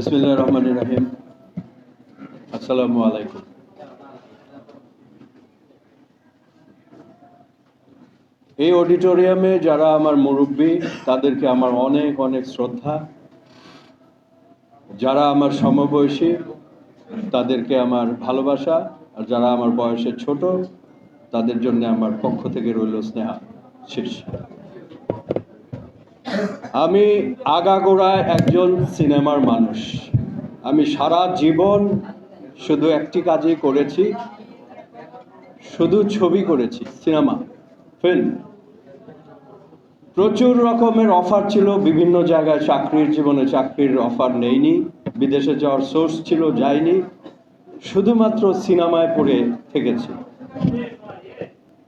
বিসমিল্লাহির রহমানির রহিম। আসসালামু আলাইকুম। এই অডিটোরিয়ামে যারা আমার মুরব্বী তাদেরকে আমার অনেক অনেক শ্রদ্ধা, যারা আমার সমবয়সী তাদেরকে আমার ভালোবাসা, আর যারা আমার বয়সে ছোট তাদের জন্য আমার পক্ষ থেকে রইল স্নেহা শীর্ষ। আমি আগাগোড়ায় একজন সিনেমার মানুষ। আমি সারা জীবন শুধু একটি কাজই করেছি, শুধু ছবি করেছি, সিনেমা, ফিল্ম। প্রচুর রকমের অফার ছিল, বিভিন্ন জায়গায় চাকরির অফার নেইনি, বিদেশে যাওয়ার সোর্স ছিল, যাইনি, শুধুমাত্র সিনেমায় পড়ে থেকেছি।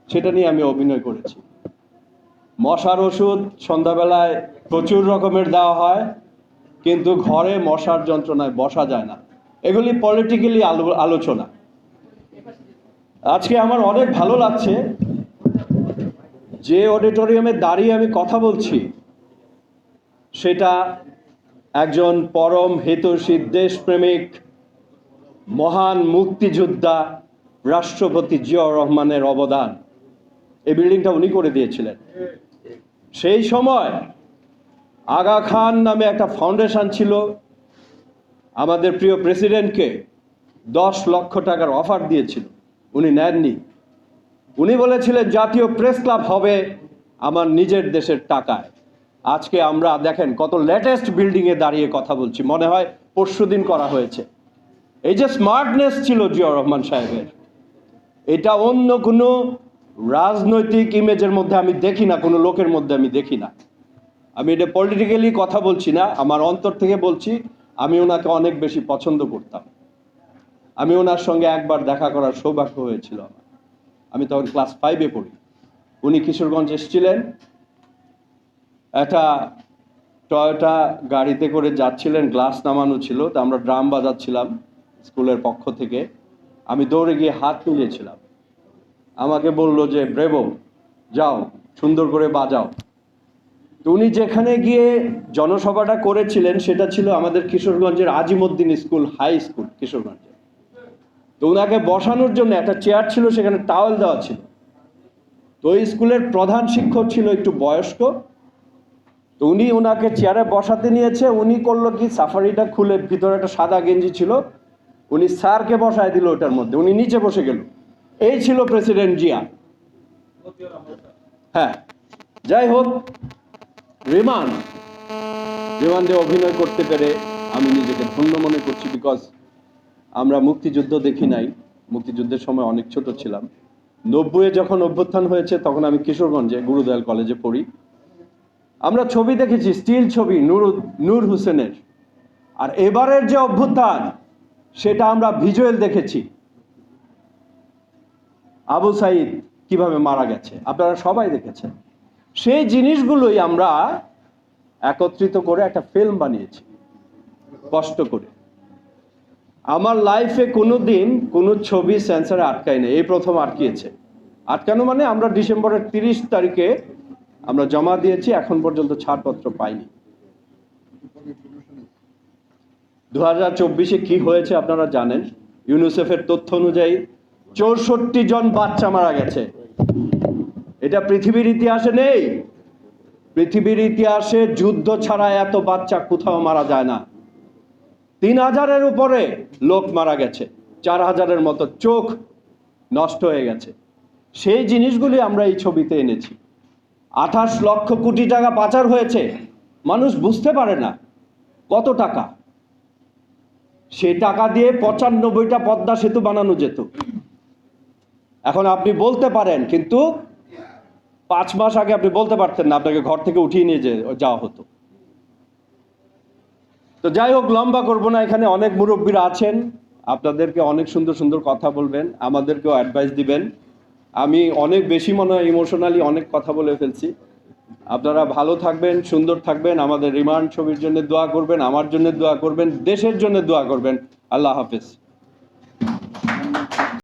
সেটা নিয়ে আমি অভিনয় করেছি। মশার ওষুধ সন্ধ্যাবেলায় প্রচুর রকমের দেওয়া হয়, কিন্তু ঘরে মশার যন্ত্রণায় বসা যায় না। এগুলি পলিটিক্যালি আলোচনা। আজকে আমার অনেক ভালো লাগছে যে অডিটোরিয়ামে দাঁড়িয়ে আমি কথা বলছি, সেটা একজন পরম হিতৈষী দেশপ্রেমিক মহান মুক্তিযোদ্ধা রাষ্ট্রপতি জিয়াউর রহমানের অবদান। এই বিল্ডিংটা উনি করে দিয়েছিলেন। সেই সময় আগা খান নামে একটা ফাউন্ডেশন ছিল, আমাদের প্রিয় প্রেসিডেন্টকে 10 লক্ষ টাকার অফার দিয়েছিল, উনি নেননি। উনি বলেছিলেন জাতীয় প্রেস ক্লাব হবে আমার নিজের দেশের টাকায়। আজকে আমরা দেখেন কত লেটেস্ট বিল্ডিংয়ে দাঁড়িয়ে কথা বলছি, মনে হয় পরশুদিন করা হয়েছে। এই যে স্মার্টনেস ছিল জিয়াউর রহমান সাহেবের, এটা অন্য কোনো রাজনৈতিক ইমেজের মধ্যে আমি দেখি না, কোনো লোকের মধ্যে আমি দেখি না। আমি এটা পলিটিক্যালি কথা বলছি না, আমার অন্তর থেকে বলছি। আমি ওনাকে অনেক বেশি পছন্দ করতাম। আমি ওনার সঙ্গে একবার দেখা করার সৌভাগ্য হয়েছিল আমার। আমি তখন ক্লাস 5-এ পড়ি। উনি কিশোরগঞ্জ এসেছিলেন, একটা টয়োটা গাড়িতে করে যাচ্ছিলেন, গ্লাস নামানো ছিল, তো আমরা ড্রাম বাজাচ্ছিলাম স্কুলের পক্ষ থেকে। আমি দৌড়ে গিয়ে হাত মিলিয়েছিলাম। আমাকে বলল যে ব্রেভো, যাও সুন্দর করে বাজাও। তো উনি যেখানে গিয়ে জনসভাটা করেছিলেন সেটা ছিল আমাদের কিশোরগঞ্জের আজিমউদ্দিন স্কুল, হাই স্কুল কিশোরগঞ্জে। তো ওনাকে বসানোর জন্য একটা চেয়ার ছিল, সেখানে টাওয়েল দেওয়া ছিল। তো ওই স্কুলের প্রধান শিক্ষক ছিল একটু বয়স্ক। তো উনি ওনাকে চেয়ারে বসাতে নিয়েছে। উনি করলো কি, সাফারিটা খুলে ভিতরে একটা সাদা গেঞ্জি ছিল, উনি স্যারকে বসায় দিল ওটার মধ্যে, উনি নিচে বসে গেল। এই ছিল প্রেসিডেন্ট জিয়া। হ্যাঁ, যাই হোক, রিমান্ডে অভিনয় করতে পেরে আমি নিজেকে ধন্য মনে করছি। বিকজ আমরা মুক্তিযুদ্ধ দেখি নাই, মুক্তিযুদ্ধের সময় অনেক ছোট ছিলাম। 90-এ যখন অভ্যুত্থান হয়েছে তখন আমি কিশোরগঞ্জে গুরুদয়াল কলেজে পড়ি। আমরা ছবি দেখেছি, স্টিল ছবি নূর হোসেনের। আর এবারের যে অভ্যুত্থান, সেটা আমরা ভিজুয়াল দেখেছি। আবু সাইদ কিভাবে মারা গেছে আপনারা সবাই দেখেছেন। সেই জিনিসগুলোই আমরা একত্রিত করে একটা ফিল্ম বানিয়েছি কষ্ট করে। আমার লাইফে কোনোদিন কোনো ছবি সেন্সরে আটকায় না, এই প্রথম আটকিয়েছে। আটকানো মানে আমরা ডিসেম্বরের 30 তারিখে আমরা জমা দিয়েছি, এখন পর্যন্ত ছাড়পত্র পাইনি। 2024-এ কি হয়েছে আপনারা জানেন। ইউনিসেফের তথ্য অনুযায়ী 64 জন বাচ্চা মারা গেছে। এটা পৃথিবীর ইতিহাসে নেই। পৃথিবীর ইতিহাসে যুদ্ধ ছাড়া এত বাচ্চা কোথাও মারা যায় না। 3000-এর উপরে লোক মারা গেছে, 4000-এর মতো চোখ নষ্ট হয়ে গেছে। সেই জিনিসগুলি আমরা এই ছবিতে এনেছি। 28 লক্ষ কোটি টাকা পাচার হয়েছে, মানুষ বুঝতে পারে না কত টাকা। সেই টাকা দিয়ে 95টা পদ্মা সেতু বানানো যেত। এখন আপনি বলতে পারেন, কিন্তু 5 মাস আগে আপনি বলতে পারতেন না, আপনাকে ঘর থেকে উঠিয়ে নিয়ে যাওয়া হতো। তো যাই হোক, লম্বা করবো না। এখানে অনেক মুরব্বীরা আছেন, আপনাদেরকে অনেক সুন্দর সুন্দর কথা বলবেন, আমাদেরকেও অ্যাডভাইস দিবেন। আমি অনেক বেশি মনে হয় ইমোশনালি অনেক কথা বলে ফেলছি। আপনারা ভালো থাকবেন, সুন্দর থাকবেন, আমাদের রিমান্ড ছবির জন্য দোয়া করবেন, আমার জন্য দোয়া করবেন, দেশের জন্য দোয়া করবেন। আল্লাহ হাফেজ।